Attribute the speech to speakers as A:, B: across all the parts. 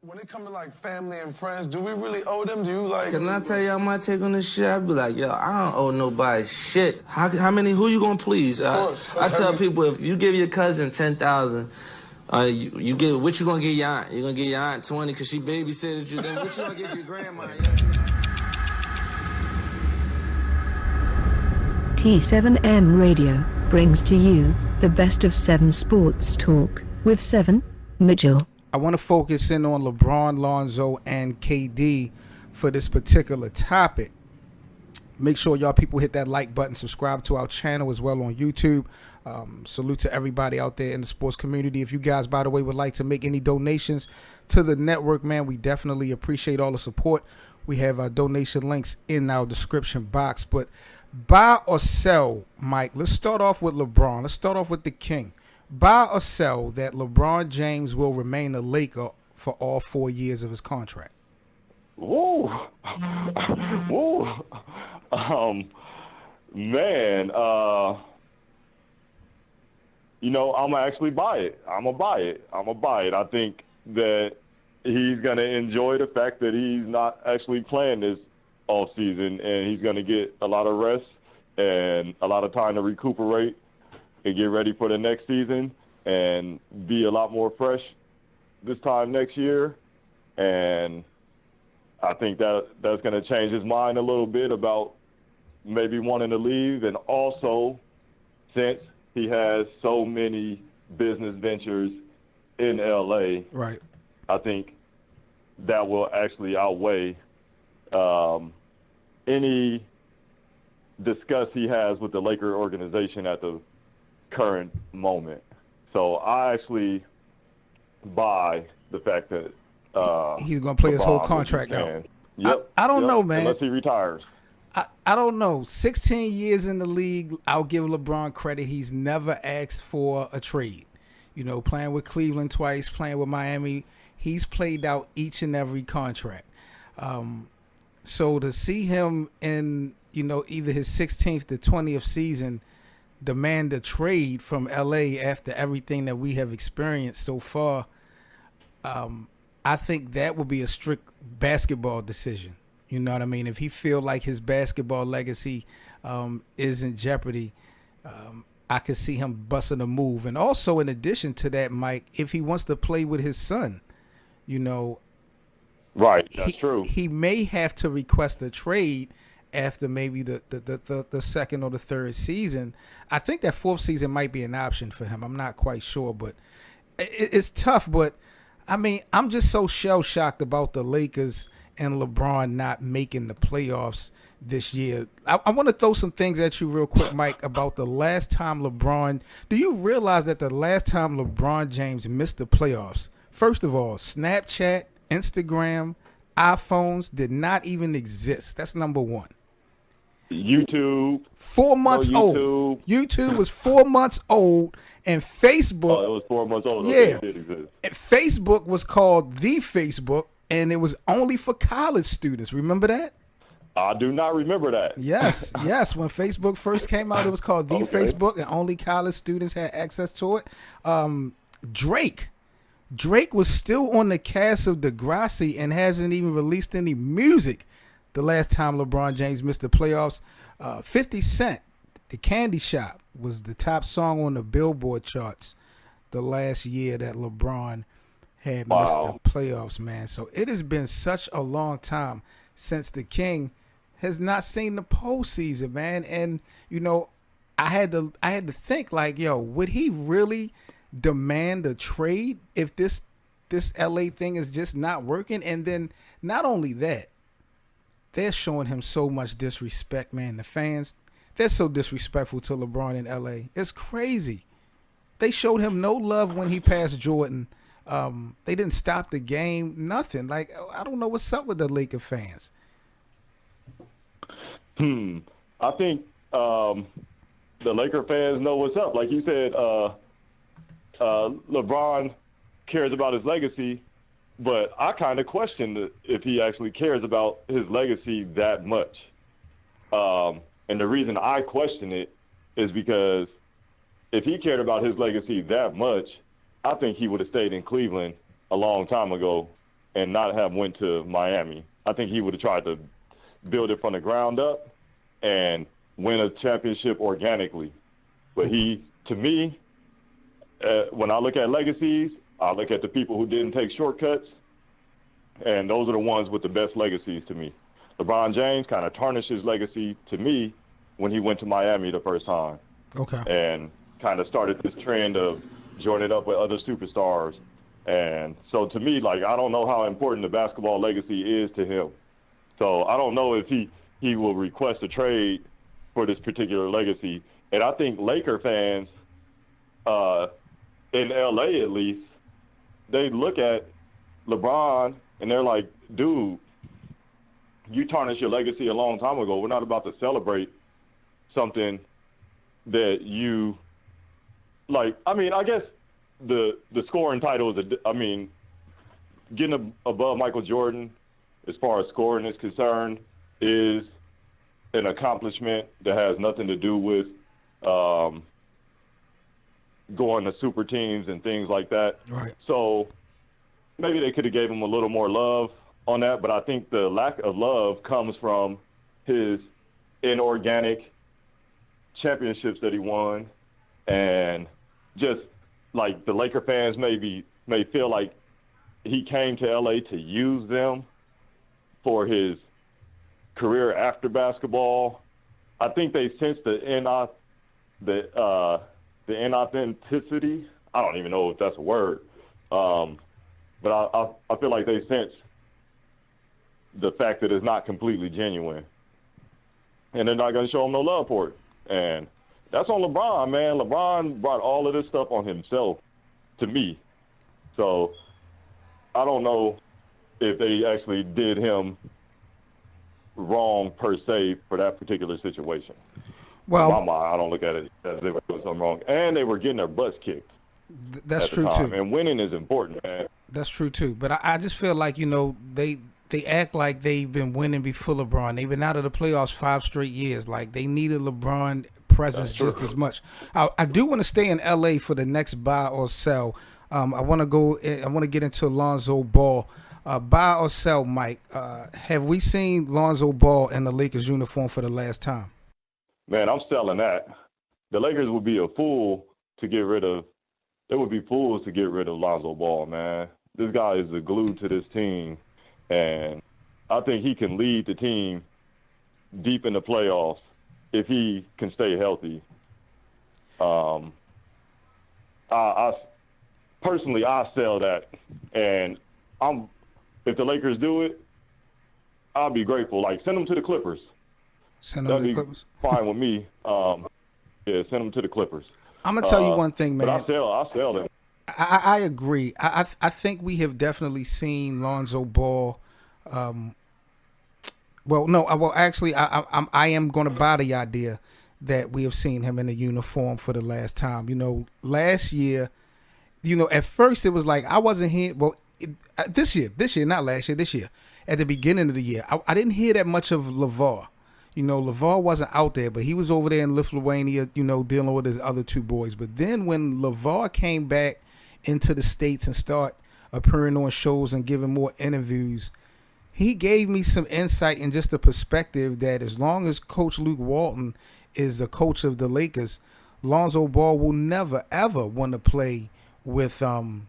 A: When it comes to like family and friends, do we really owe them? Do you like?
B: Can I tell y'all my take on this shit? I be like, yo, I don't owe nobody shit. How many? Who you gonna please?
A: Of course.
B: I tell people, if you give your cousin 10,000, you get what you gonna get your aunt? You gonna get your aunt 20 because she babysitted you. Then what you gonna get your grandma?
C: T7M Radio brings to you the best of 7 sports talk with 7 Mitchell.
D: I want to focus in on LeBron, Lonzo, and KD for this particular topic. Make sure y'all people hit that like button, subscribe to our channel as well on YouTube. Salute to everybody out there in the sports community. If you guys, by the way, would like to make any donations to the network, man, we definitely appreciate all the support. We have our donation links in our description box. But buy or sell, Mike, let's start off with LeBron. Let's start off with the king. Buy or sell that LeBron James will remain a Laker for all 4 years of his contract?
E: Woo. Woo. Man, you know, I'm going to actually buy it. I'm going to buy it. I think that he's going to enjoy the fact that he's not actually playing this off season, and he's going to get a lot of rest and a lot of time to recuperate and get ready for the next season and be a lot more fresh this time next year. And I think that that's going to change his mind a little bit about maybe wanting to leave. And also, since he has so many business ventures in LA,
D: right,
E: I think that will actually outweigh any disgust he has with the Laker organization at the current moment. So I actually buy the fact that
D: he's going to play his whole contract out.
E: Yep.
D: I don't know, man.
E: Unless he retires.
D: I don't know. 16 years in the league, I'll give LeBron credit. He's never asked for a trade. You know, playing with Cleveland twice, playing with Miami, he's played out each and every contract. So to see him in, you know, either his 16th to 20th season demand a trade from LA after everything that we have experienced so far, I think that would be a strict basketball decision. You know what I mean? If he feel like his basketball legacy is in jeopardy, I could see him busting a move. And also, in addition to that, Mike, if he wants to play with his son, you know,
E: right, that's true.
D: He may have to request a trade after maybe the second or the third season. I think that fourth season might be an option for him. I'm not quite sure, but it's tough. But I mean, I'm just so shell-shocked about the Lakers and LeBron not making the playoffs this year. I want to throw some things at you real quick, Mike, about the last time LeBron. Do you realize that the last time LeBron James missed the playoffs, first of all, Snapchat, Instagram, iPhones did not even exist. That's number one.
E: YouTube.
D: 4 months old. YouTube was 4 months old, and Facebook.
E: Oh, it was 4 months old.
D: Yeah.
E: Okay, it did exist.
D: And Facebook was called The Facebook, and it was only for college students. Remember that?
E: I do not remember that.
D: Yes. When Facebook first came out, it was called The Facebook, and only college students had access to it. Drake was still on the cast of Degrassi and hasn't even released any music the last time LeBron James missed the playoffs. 50 Cent, The Candy Shop, was the top song on the Billboard charts the last year that LeBron had missed the playoffs, man. So it has been such a long time since the King has not seen the postseason, man. And, you know, I had to think, like, yo, would he really demand a trade if this LA thing is just not working? And then not only that, they're showing him so much disrespect, man. The fans, they're so disrespectful to LeBron in LA. It's crazy. They showed him no love when he passed Jordan. They didn't stop the game, nothing. Like, I don't know what's up with the Laker fans.
E: I think the Laker fans know what's up. Like you said, LeBron cares about his legacy, but I kind of question if he actually cares about his legacy that much. And the reason I question it is because if he cared about his legacy that much, I think he would have stayed in Cleveland a long time ago and not have went to Miami. I think he would have tried to build it from the ground up and win a championship organically. But to me, when I look at legacies, I look at the people who didn't take shortcuts, and those are the ones with the best legacies to me. LeBron James kind of tarnished his legacy to me when he went to Miami the first time.
D: Okay.
E: And kind of started this trend of joining up with other superstars. And so to me, like, I don't know how important the basketball legacy is to him. So I don't know if he will request a trade for this particular legacy. And I think Laker fans, in LA at least, they look at LeBron and they're like, dude, you tarnished your legacy a long time ago. We're not about to celebrate something that you, like, I mean, I guess the scoring title is, getting above Michael Jordan as far as scoring is concerned is an accomplishment that has nothing to do with going to super teams and things like that.
D: Right.
E: So maybe they could have gave him a little more love on that, but I think the lack of love comes from his inorganic championships that he won, and just like the Laker fans may feel like he came to LA to use them for his career after basketball. I think they sense the inauthenticity. I don't even know if that's a word, but I feel like they sense the fact that it's not completely genuine, and they're not going to show him no love for it. And that's on LeBron, man. LeBron brought all of this stuff on himself, to me. So I don't know if they actually did him wrong per se for that particular situation.
D: Well,
E: in my mind, I don't look at it as they were doing something wrong. And they were getting their butts kicked.
D: That's true too.
E: And winning is important, man.
D: That's true too. But I just feel like, they act like they've been winning before LeBron. They've been out of the playoffs 5 straight years. Like, they needed LeBron presence just as much. I do want to stay in LA for the next buy or sell. I want to get into Lonzo Ball. Buy or sell, Mike. Have we seen Lonzo Ball in the Lakers uniform for the last time?
E: Man, I'm selling that. The Lakers would be fools to get rid of Lonzo Ball, man. This guy is the glue to this team, and I think he can lead the team deep in the playoffs if he can stay healthy. I personally, I sell that, and if the Lakers do it, I'll be grateful. Like, send them to the Clippers.
D: Send them to the Clippers.
E: Fine with me. Yeah, send them to the Clippers.
D: I'm gonna tell you one thing, man.
E: But I sell them.
D: I agree. I think we have definitely seen Lonzo Ball. I am going to buy the idea that we have seen him in a uniform for the last time. Last year, at first it was like I wasn't here. Well, this year, not last year, this year, at the beginning of the year, I didn't hear that much of LeVar. LeVar wasn't out there, but he was over there in Lithuania, dealing with his other 2 boys. But then when LeVar came back into the States and start appearing on shows and giving more interviews, he gave me some insight and just a perspective that as long as Coach Luke Walton is a coach of the Lakers, Lonzo Ball will never, ever want to play with, for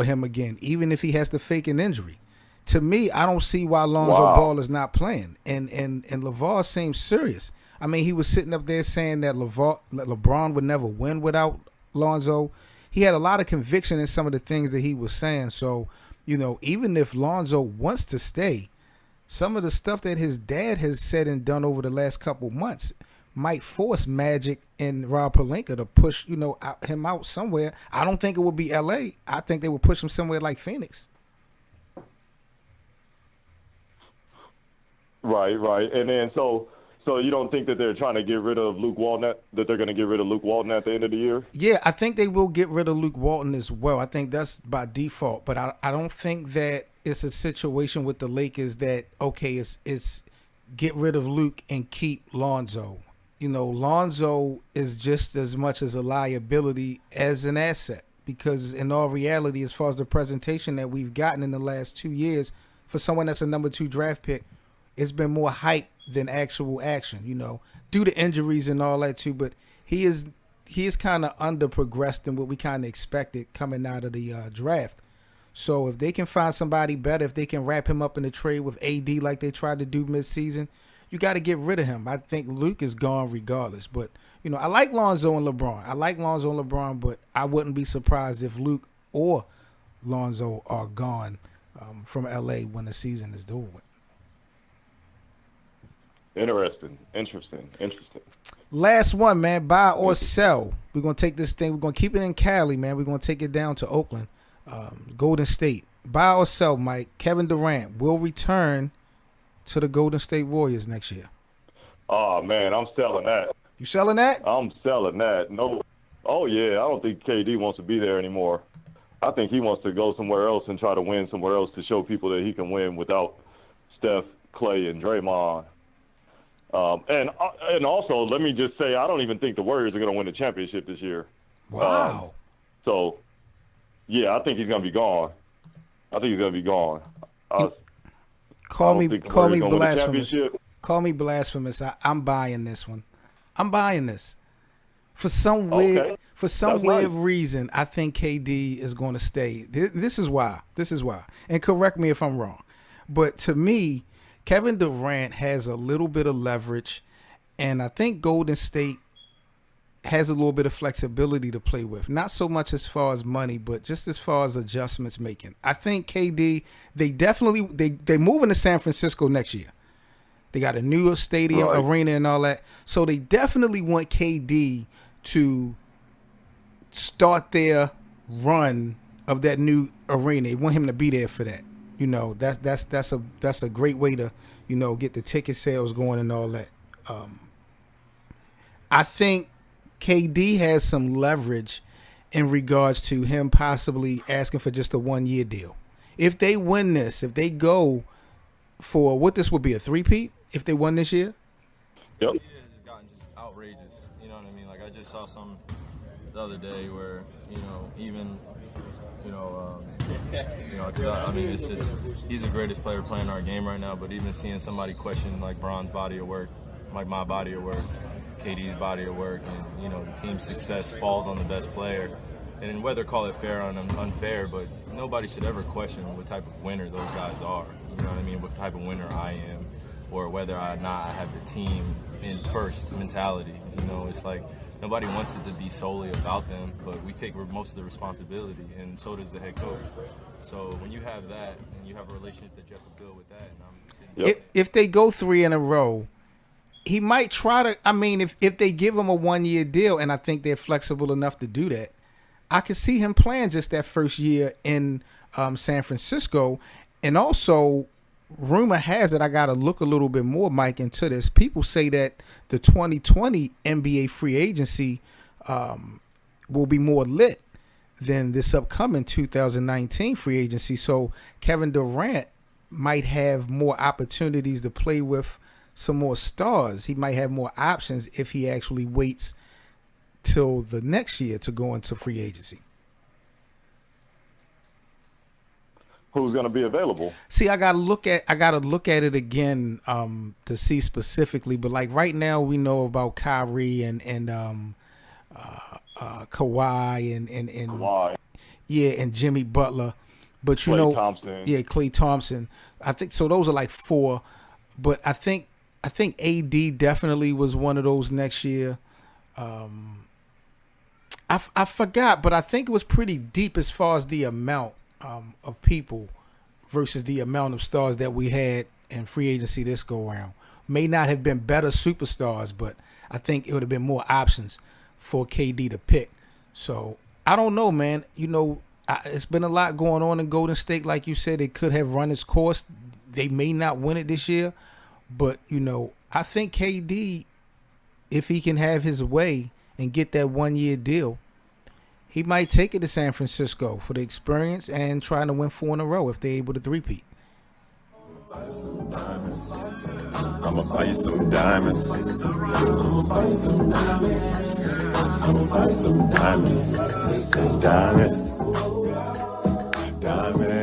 D: him again, even if he has to fake an injury. To me, I don't see why Lonzo Ball is not playing. And LeVar seems serious. I mean, he was sitting up there saying that LeBron would never win without Lonzo. He had a lot of conviction in some of the things that he was saying. So, even if Lonzo wants to stay, some of the stuff that his dad has said and done over the last couple months might force Magic and Rob Pelinka to push, him out somewhere. I don't think it would be LA. I think they would push him somewhere like Phoenix.
E: Right. And then so you don't think that they're trying to get rid of Luke Walton, that they're going to get rid of Luke Walton at the end of the year?
D: Yeah, I think they will get rid of Luke Walton as well. I think that's by default. But I don't think that it's a situation with the Lakers that, okay, it's get rid of Luke and keep Lonzo. Lonzo is just as much as a liability as an asset because in all reality, as far as the presentation that we've gotten in the last 2 years, for someone that's a number 2 draft pick, it's been more hype than actual action, due to injuries and all that too. But he is kind of under progressed than what we kind of expected coming out of the draft. So if they can find somebody better, if they can wrap him up in the trade with AD like they tried to do midseason, you got to get rid of him. I think Luke is gone regardless. But, I like Lonzo and LeBron. But I wouldn't be surprised if Luke or Lonzo are gone from L.A. when the season is over with.
E: Interesting.
D: Last one, man. Buy or sell. We're going to take this thing. We're going to keep it in Cali, man. We're going to take it down to Oakland, Golden State. Buy or sell, Mike. Kevin Durant will return to the Golden State Warriors next year.
E: Oh, man, I'm selling that.
D: You selling that?
E: I'm selling that. No. Oh, yeah. I don't think KD wants to be there anymore. I think he wants to go somewhere else and try to win somewhere else to show people that he can win without Steph, Clay, and Draymond. And also, let me just say, I don't even think the Warriors are going to win the championship this year.
D: Wow.
E: So, yeah, I think he's going to be gone.
D: Call me blasphemous. Call me blasphemous. I'm buying this one. I'm buying this. For some weird reason, I think KD is going to stay. This is why. And correct me if I'm wrong. But to me, Kevin Durant has a little bit of leverage, and I think Golden State has a little bit of flexibility to play with. Not so much as far as money, but just as far as adjustments making. I think KD, they're moving to San Francisco next year. They got a new stadium, arena, and all that. So they definitely want KD to start their run of that new arena. They want him to be there for that. That's a great way to, get the ticket sales going and all that. I think KD has some leverage in regards to him possibly asking for just a 1-year deal. If they win this, if they go for what this would be a 3-peat if they won this year.
E: Yep.
F: It has just gotten outrageous. You know what I mean? Like I just saw some the other day where I mean, it's just he's the greatest player playing our game right now. But even seeing somebody question like Bron's body of work, like my body of work, KD's body of work, and the team's success falls on the best player. And whether call it fair or unfair, but nobody should ever question what type of winner those guys are. You know what I mean? What type of winner I am, or whether or not I have the team in first mentality. It's like nobody wants it to be solely about them, but we take most of the responsibility, and so does the head coach. So when you have that, and you have a relationship that you have to build with that,
D: if they go 3 in a row, he might try to. I mean, if they give him a 1-year deal, and I think they're flexible enough to do that, I could see him playing just that first year in San Francisco. And also, rumor has it, I got to look a little bit more, Mike, into this. People say that the 2020 NBA free agency will be more lit than this upcoming 2019 free agency. So Kevin Durant might have more opportunities to play with some more stars. He might have more options if he actually waits till the next year to go into free agency.
E: Who's going to be available?
D: See, I gotta look at it again to see specifically. But like right now, we know about Kyrie and Kawhi and
E: Kawhi.
D: Yeah, and Jimmy Butler. But
E: Klay Thompson.
D: Yeah, Klay Thompson. I think so. Those are like 4. But I think AD definitely was one of those next year. I forgot, but I think it was pretty deep as far as the amount of people versus the amount of stars that we had in free agency this go around. May not have been better superstars, but I think it would have been more options for KD to pick. So I don't know, man. It's been a lot going on in Golden State. Like you said, it could have run its course. They may not win it this year, but I think KD, if he can have his way and get that 1-year deal, he might take it to San Francisco for the experience and trying to win 4 in a row if they're able to 3-peat.
G: I'ma buy you some diamonds. I'ma buy some diamonds. Diamonds. Diamonds.